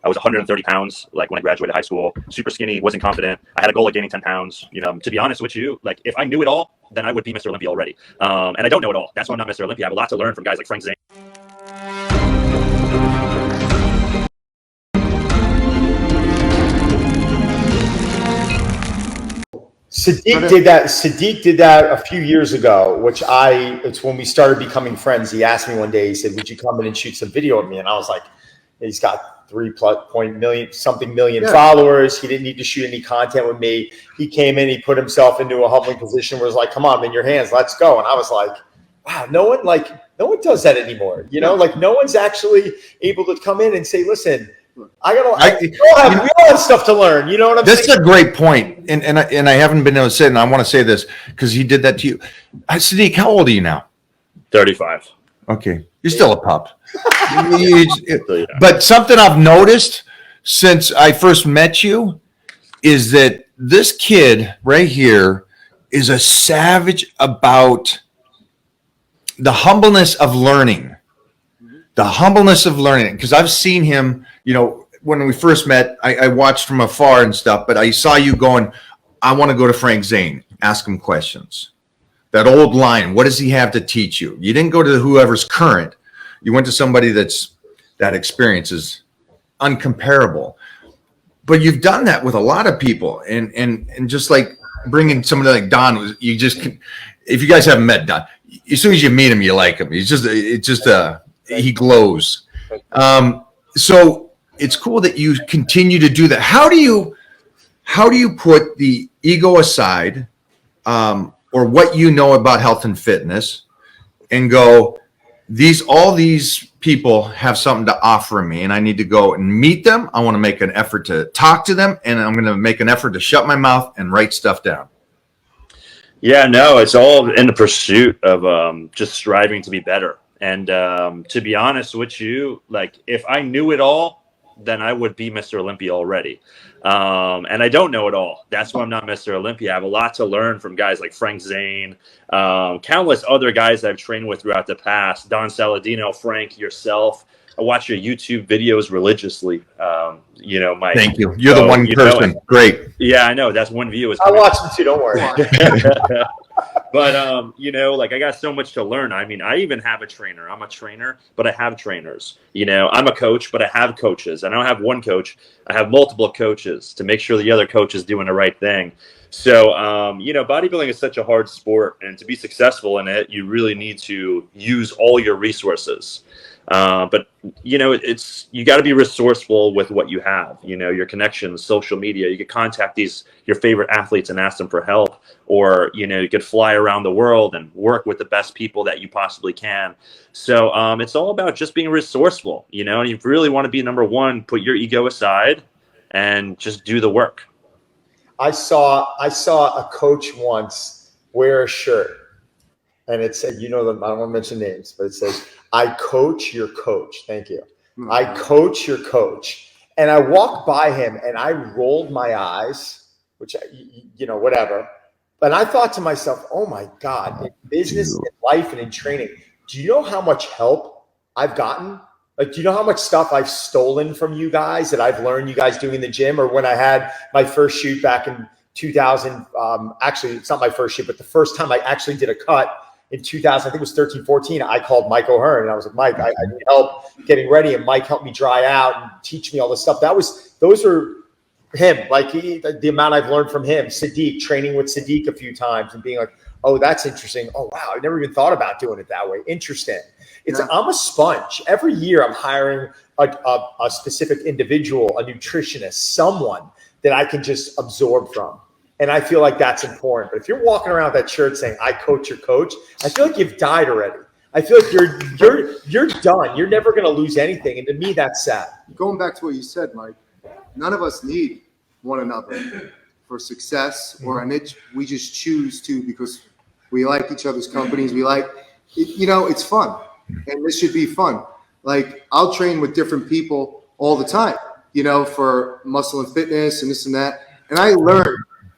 I was 130 pounds, like when I graduated high school, super skinny, wasn't confident. I had a goal of gaining 10 pounds. To be honest with you, like if I knew it all, then I would be Mr. Olympia already. And I don't know it all. That's why I'm not Mr. Olympia. I have a lot to learn from guys like Frank Zane. Sadik did that a few years ago, it's when we started becoming friends. He asked me one day, he said, would you come in and shoot some video of me? And I was like, he's got 3+ million followers. He didn't need to shoot any content with me. He came in, he put himself into a humbling position where it's like, come on, I'm in your hands, let's go. And I was like, wow, no one does that anymore. Like no one's actually able to come in and say, listen, we all have stuff to learn. You know what I'm saying? This is a great point. And I haven't been able to say it, and I want to say this because he did that to you. Sadiq, how old are you now? 35. Okay. You're still a pup. But something I've noticed since I first met you is that this kid right here is a savage about the humbleness of learning. The humbleness of learning. Because I've seen him, when we first met, I watched from afar and stuff, but I saw you going, I want to go to Frank Zane, ask him questions. That old line, what does he have to teach you? You didn't go to whoever's current. You went to somebody that experience is uncomparable. But you've done that with a lot of people. And just like bringing somebody like Don, if you guys haven't met Don, as soon as you meet him, you like him. He glows. So it's cool that you continue to do that. How do you put the ego aside, or what you know about health and fitness, and go, all these people have something to offer me, and I need to go and meet them. I want to make an effort to talk to them, and I'm going to make an effort to shut my mouth and write stuff down. Yeah, no, it's all in the pursuit of just striving to be better. And to be honest with you, like if I knew it all, then I would be Mr. Olympia already. And I don't know it all. That's why I'm not Mr. Olympia. I have a lot to learn from guys like Frank Zane, countless other guys I've trained with throughout the past, Don Saladino, Frank, yourself. I watch your YouTube videos religiously. Thank you. You're the one person. Great. Yeah, I know. That's one view. I watch them too. Don't worry. But, I got so much to learn. I mean, I even have a trainer. I'm a trainer, but I have trainers. I'm a coach, but I have coaches. I don't have one coach. I have multiple coaches to make sure the other coach is doing the right thing. So, bodybuilding is such a hard sport. And to be successful in it, you really need to use all your resources. But you got to be resourceful with what you have, your connections, social media. You could contact your favorite athletes and ask them for help, or, you could fly around the world and work with the best people that you possibly can. So, it's all about just being resourceful, and you really want to be number one, put your ego aside and just do the work. I saw a coach once wear a shirt, and it said, I don't want to mention names, but it says, I coach your coach. Thank you. Mm-hmm. I coach your coach. And I walked by him and I rolled my eyes, which, whatever. But I thought to myself, oh my God, in business, in life, and in training, do you know how much help I've gotten? Like, do you know how much stuff I've stolen from you guys that I've learned you guys doing in the gym? Or when I had my first shoot back in 2000, actually, it's not my first shoot, but the first time I actually did a cut, in 2000, I think it was 13, 14, I called Mike O'Hearn and I was like, Mike, I need help getting ready. And Mike helped me dry out and teach me all this stuff. Those are him, like the amount I've learned from him. Sadik, training with Sadik a few times and being like, oh, that's interesting. Oh, wow. I never even thought about doing it that way. Interesting. I'm a sponge. Every year I'm hiring a specific individual, a nutritionist, someone that I can just absorb from. And I feel like that's important. But if you're walking around with that shirt saying, I coach your coach, I feel like you've died already. I feel like you're done. You're never going to lose anything. And to me, that's sad. Going back to what you said, Mike, none of us need one another for success or an itch. We just choose to because we like each other's companies. We like, it's fun. And this should be fun. Like, I'll train with different people all the time, for muscle and fitness and this and that. And I learn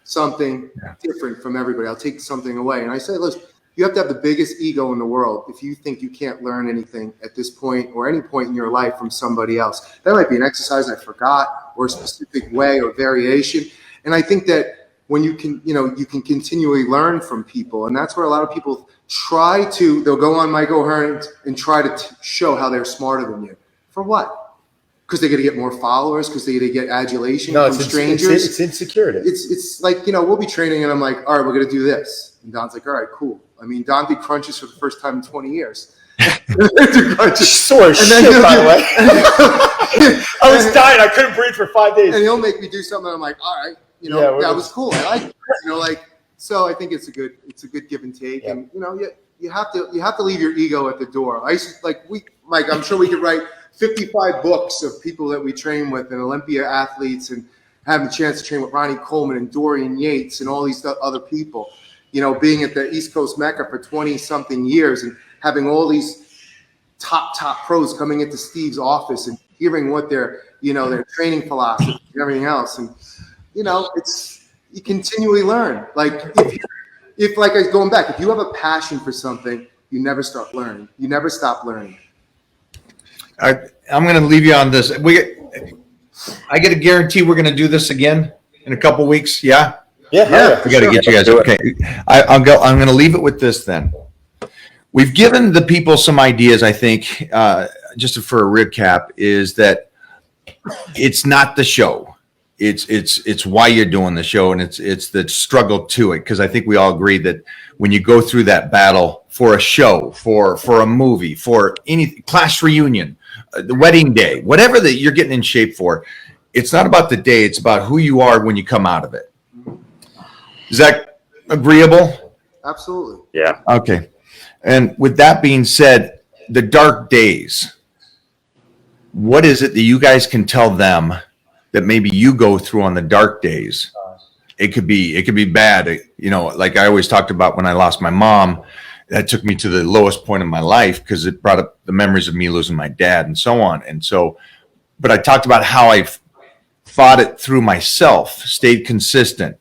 something different from everybody. I'll take something away. And I say, listen, you have to have the biggest ego in the world if you think you can't learn anything at this point or any point in your life from somebody else. That might be an exercise I forgot or a specific way or variation. And I think that when you can, you can continually learn from people. And that's where a lot of people they'll go on Mike O'Hearn and try to show how they're smarter than you. For what? Because they're going to get more followers, because they're going to get adulation from strangers. It's insecurity. It's like, we'll be training and I'm like, all right, we're going to do this. And Don's like, all right, cool. I mean, Don did crunches for the first time in 20 years. Sore shit, by the way. I was dying. I couldn't breathe for 5 days. And he'll make me do something. And I'm like, all right, that was cool. I like it. So I think it's a good give and take. Yeah. And you have to leave your ego at the door. Mike, I'm sure we could write 55 books of people that we train with and Olympia athletes, and having the chance to train with Ronnie Coleman and Dorian Yates and all these other people, being at the East Coast Mecca for 20 something years and having all these top pros coming into Steve's office and hearing what their training philosophy and everything else. And, you continually learn. Going back, if you have a passion for something, you never stop learning. You never stop learning. I'm going to leave you on this. I get a guarantee we're going to do this again in a couple weeks. Yeah. Yeah. We got to get you guys. Okay. I'm going to leave it with this then. We've given the people some ideas. I think just for a recap is that it's not the show. It's why you're doing the show, and it's the struggle to it. Because I think we all agree that when you go through that battle for a show, for a movie, for any class reunion, the wedding day, whatever that you're getting in shape for, it's not about the day. It's about who you are when you come out of it. Is that agreeable? Absolutely. Yeah. Okay. And with that being said, the dark days, what is it that you guys can tell them that maybe you go through on the dark days? It could be bad. Like I always talked about when I lost my mom, that took me to the lowest point in my life because it brought up the memories of me losing my dad and so on. And so, but I talked about how I fought it through myself, stayed consistent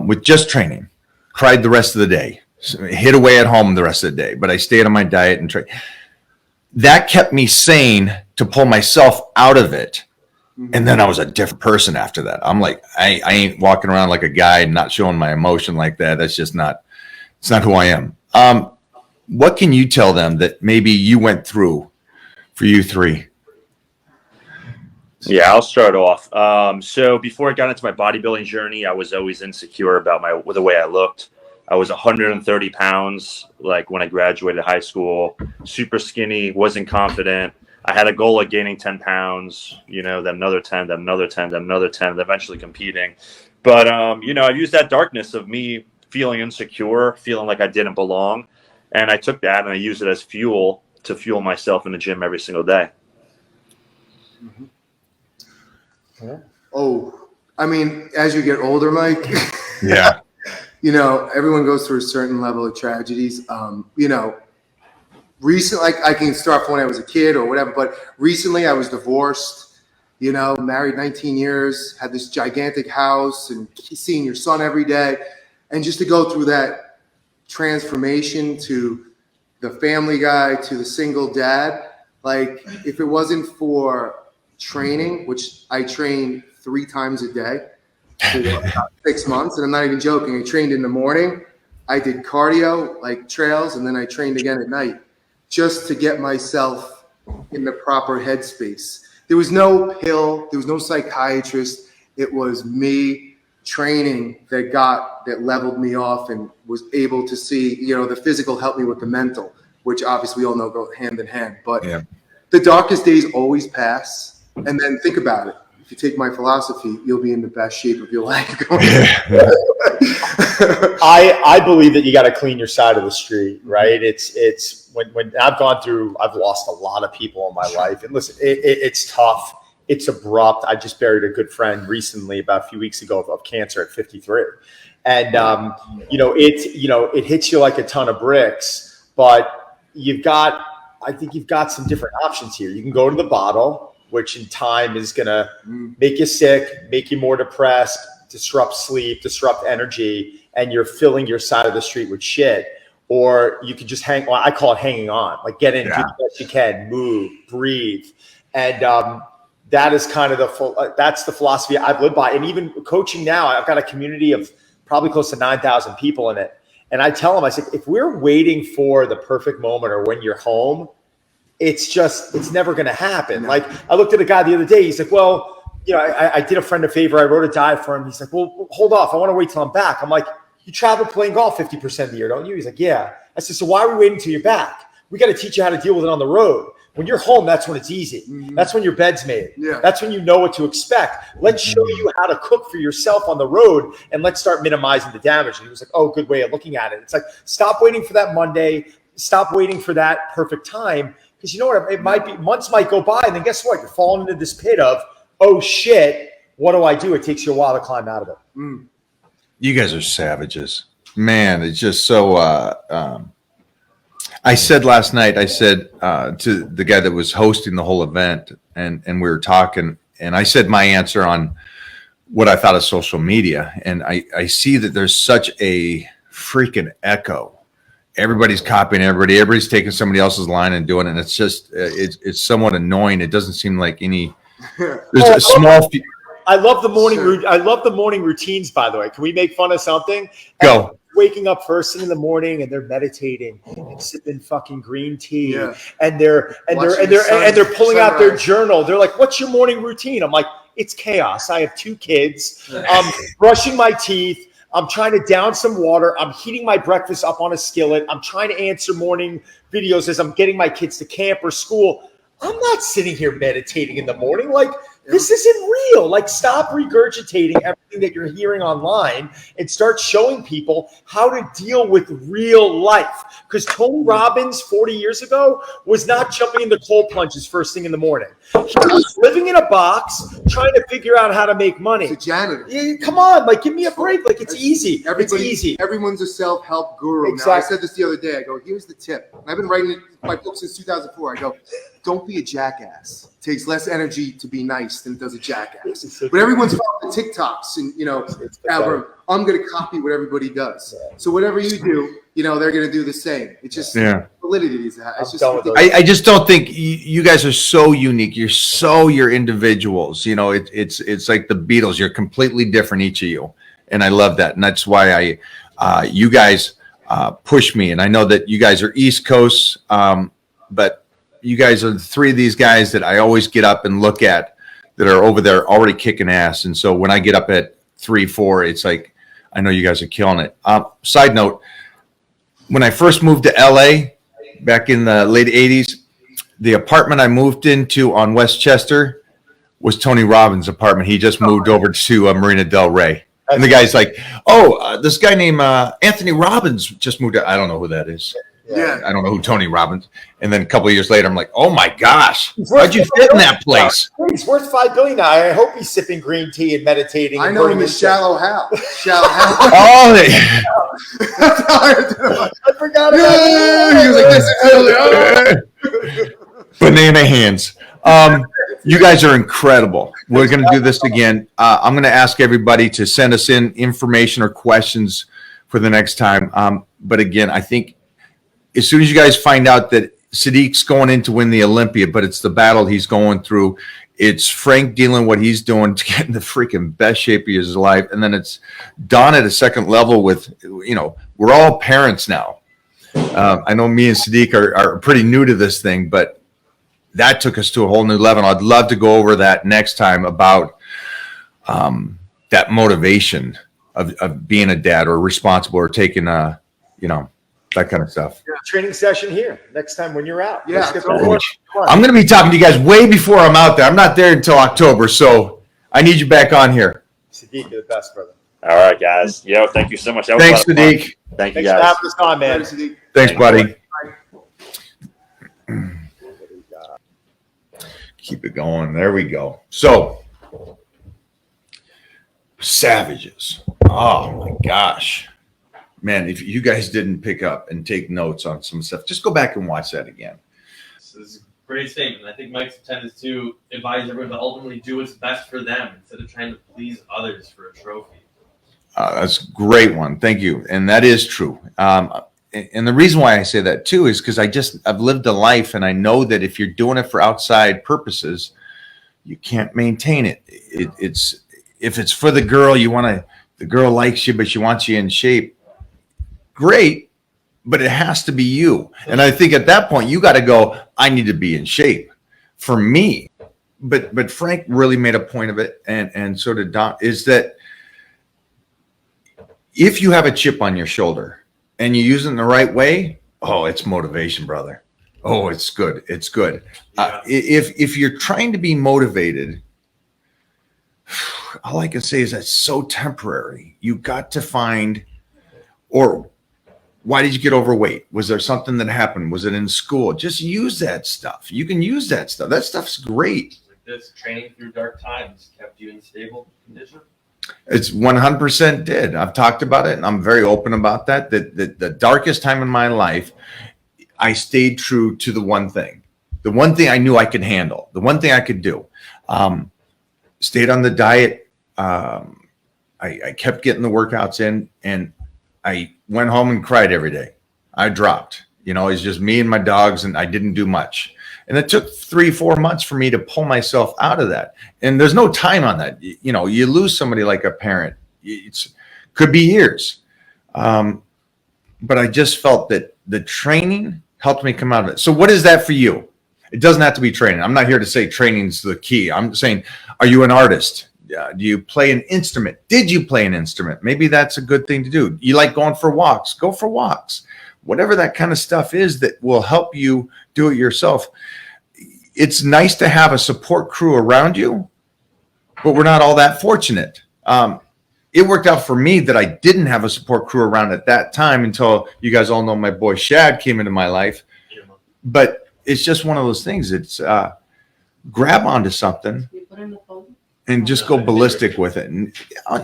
with just training, cried the rest of the day, hid away at home the rest of the day, but I stayed on my diet and train. That kept me sane to pull myself out of it. And then I was a different person after that. I'm like, I ain't walking around like a guy and not showing my emotion like that. That's just it's not who I am. What can you tell them that maybe you went through for you three? Yeah, I'll start off. So before I got into my bodybuilding journey, I was always insecure about the way I looked. I was 130 pounds, like when I graduated high school, super skinny, wasn't confident. I had a goal of gaining 10 pounds, then another 10, then another 10, then another 10, then eventually competing. But, I've used that darkness of me feeling insecure, feeling like I didn't belong. And I took that and I used it as fuel to fuel myself in the gym every single day. Mm-hmm. Yeah. Oh, I mean, as you get older, Mike, yeah, everyone goes through a certain level of tragedies. Recently, I can start from when I was a kid or whatever, but recently I was divorced, married 19 years, had this gigantic house and seeing your son every day. And just to go through that transformation to the family guy, to the single dad, like if it wasn't for training, which I trained 3 times a day for about 6 months, and I'm not even joking. I trained in the morning, I did cardio, like trails, and then I trained again at night, just to get myself in the proper headspace. There was no pill, there was no psychiatrist. It was me training that leveled me off and was able to see, the physical helped me with the mental, which obviously we all know go hand in hand. But The darkest days always pass. And then think about it. If you take my philosophy, you'll be in the best shape of your life. I believe that you got to clean your side of the street, right? It's when I've lost a lot of people in my life, and listen, it's tough. It's abrupt. I just buried a good friend recently, about a few weeks ago, of cancer at 53, and it hits you like a ton of bricks. But I think you've got some different options here. You can go to the bottle, which in time is going to make you sick, make you more depressed, disrupt sleep, disrupt energy, and you're filling your side of the street with shit. or you can just hang. Well, I call it hanging on. Like get in, do the best you can, move, breathe, and that is kind of that's the philosophy I've lived by. And even coaching now, I've got a community of probably close to 9,000 people in it. And I tell them, I said, if we're waiting for the perfect moment or when you're home, it's never going to happen. Like I looked at a guy the other day. He's like, well, I did a friend a favor. I wrote a dive for him. He's like, well, hold off. I want to wait till I'm back. I'm like, you travel playing golf 50% of the year, don't you? He's like, yeah. I said, so why are we waiting till you're back? We got to teach you how to deal with it on the road. When you're home, that's when it's easy. Mm-hmm. That's when your bed's made. Yeah. That's when you know what to expect. Let's show you how to cook for yourself on the road, and let's start minimizing the damage. And he was like, oh, good way of looking at it. It's like, stop waiting for that Monday. Stop waiting for that perfect time. Because you know what? It might be, months might go by, and then guess what? You're falling into this pit of, oh, shit, what do I do? It takes you a while to climb out of it. Mm. You guys are savages. Man, it's just so I said last night, to the guy that was hosting the whole event, and we were talking, and I said my answer on what I thought of social media. And I see that there's such a freaking echo. Everybody's copying everybody. Everybody's taking somebody else's line and doing it. And it's just, it's somewhat annoying. It doesn't seem like there's a small. I love the morning. I love the morning routines, by the way. Can we make fun of something? Go. Waking up first thing in the morning and they're meditating and sipping fucking green tea, and they're pulling out their journal. They're like, "What's your morning routine?" I'm like, "It's chaos. I have 2 kids. I'm brushing my teeth. I'm trying to down some water. I'm heating my breakfast up on a skillet. I'm trying to answer morning videos as I'm getting my kids to camp or school. I'm not sitting here meditating in the morning. Like, this isn't real. Like, stop regurgitating everything that you're hearing online and start showing people how to deal with real life. Because Tony Robbins 40 years ago was not jumping into cold plunges first thing in the morning. He was living in a box trying to figure out how to make money. It's a janitor. Yeah, come on, like, give me a break. Like, it's easy. It's easy. Everyone's a self-help guru. Exactly. Now, I said this the other day. I go, here's the tip. And I've been writing my book since 2004. I go, don't be a jackass. It takes less energy to be nice than it does a jackass. But everyone's following the TikToks and, I'm going to copy what everybody does. So whatever you do, they're going to do the same. It's just validity is that. It's just I just don't think you guys are so unique. You're individuals. It's like the Beatles. You're completely different, each of you. And I love that. And that's why you guys push me. And I know that you guys are East Coast, but you guys are the 3 of these guys that I always get up and look at that are over there already kicking ass. And so when I get up at 3, 4, it's like, I know you guys are killing it. Side note, when I first moved to LA back in the late 80s, the apartment I moved into on Westchester was Tony Robbins' apartment. He just moved over to Marina Del Rey. And the guy's like, this guy named Anthony Robbins just moved to, I don't know who that is. Yeah. I don't know who Tony Robbins. And then a couple of years later, I'm like, oh my gosh, how'd you fit in that place? He's worth $5 billion now. I hope he's sipping green tea and meditating. I know him as Shallow Hal. Shallow Hal. I forgot about it. He was like, banana hands. You guys are incredible. We're going to do this again. I'm going to ask everybody to send us in information or questions for the next time. But again, I think as soon as you guys find out that Sadik's going in to win the Olympia, but it's the battle he's going through, it's Frank dealing what he's doing to get in the freaking best shape of his life, and then it's Don at a second level with, we're all parents now. I know me and Sadik are pretty new to this thing, but that took us to a whole new level. I'd love to go over that next time about that motivation of being a dad or responsible or taking that kind of stuff. Training session here next time when you're out. Yeah, I'm going to be talking to you guys way before I'm out there. I'm not there until October, so I need you back on here. Sadiq, you're the best, brother. All right, guys. Thank you so much. Thanks, Sadiq. Thank you, guys. Thanks for having us on, man. Thanks, buddy. Keep it going. There we go. So, savages. Oh, my gosh. Man, if you guys didn't pick up and take notes on some stuff, just go back and watch that again. This is a great statement. I think Mike's intent is to advise everyone to ultimately do what's best for them instead of trying to please others for a trophy. That's a great one. Thank you. And that is true. and the reason why I say that too is because I've lived a life, and I know that if you're doing it for outside purposes, you can't maintain it. It's if it's for the girl, the girl likes you, but she wants you in shape. Great, but it has to be you. And I think at that point you got to go, I need to be in shape for me. But Frank really made a point of it, and so did Don, is that if you have a chip on your shoulder and you use it in the right way, oh, it's motivation, brother. Oh, it's good. It's good. Yeah. If you're trying to be motivated, all I can say is that's so temporary. You got to find, or why did you get overweight? Was there something that happened? Was it in school? Just use that stuff. You can use that stuff. That stuff's great. Like this, training through dark times kept you in stable condition. It's 100% did. I've talked about it, and I'm very open about that. That the darkest time in my life, I stayed true to the one thing I knew I could handle, the one thing I could do. Stayed on the diet. I kept getting the workouts in, and I went home and cried every day. I dropped. It's just me and my dogs, and I didn't do much. And it took 3-4 months for me to pull myself out of that. And there's no time on that. You lose somebody like a parent. It could be years. But I just felt that the training helped me come out of it. So what is that for you? It doesn't have to be training. I'm not here to say training's the key. I'm saying, are you an artist? Do you play an instrument? Did you play an instrument? Maybe that's a good thing to do. You like going for walks? Go for walks. Whatever that kind of stuff is that will help you do it yourself. It's nice to have a support crew around you, but we're not all that fortunate. It worked out for me that I didn't have a support crew around at that time until you guys all know my boy Shad came into my life. But it's just one of those things. It's grab onto something and just go ballistic with it. And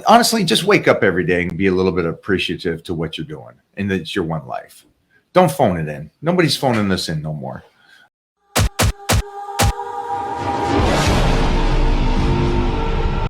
honestly, just wake up every day and be a little bit appreciative to what you're doing, and that it's your one life. Don't phone it in. Nobody's phoning this in no more.